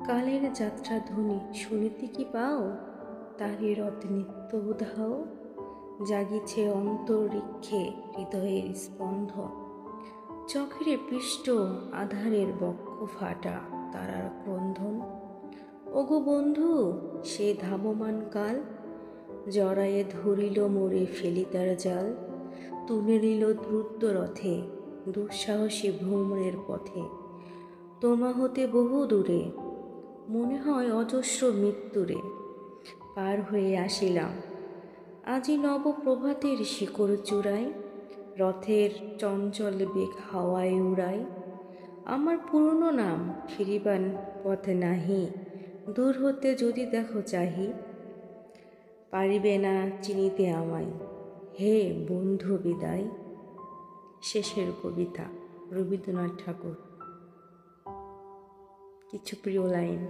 কালের যাত্রা ধ্বনি শুনিতে কি পাও? তারই রথ নিত্য উধাও, জাগিছে অন্তরিক্ষে হৃদয়ের স্পন্দন। চোখের পৃষ্ঠ আধারের বক্ষ ফাটা তারার ক্রন্দন। ওগো বন্ধু, সে ধাবমান কাল জড়ায়ে ধরিল মোরে ফেলিতার জাল, তুলে নিল দ্রুত রথে দুঃসাহসী ভ্রমণের পথে। তোমা হতে বহু দূরে, মনে হয় অজস্র মৃত্যুরে পার হয়ে আসিলাম। আজি নব প্রভাতের শিকড় চূড়ায়, রথের চঞ্চল বেগ হাওয়ায় উড়ায়। আমার পুরনো নাম ফিরিবার পথ নাহি, দূর হতে যদি দেখো চাহি। পারিবে না চিনিতে আমায়, হে বন্ধু বিদায়। শেষের কবিতা, রবীন্দ্রনাথ ঠাকুর। কিছু প্রিয় লাইন।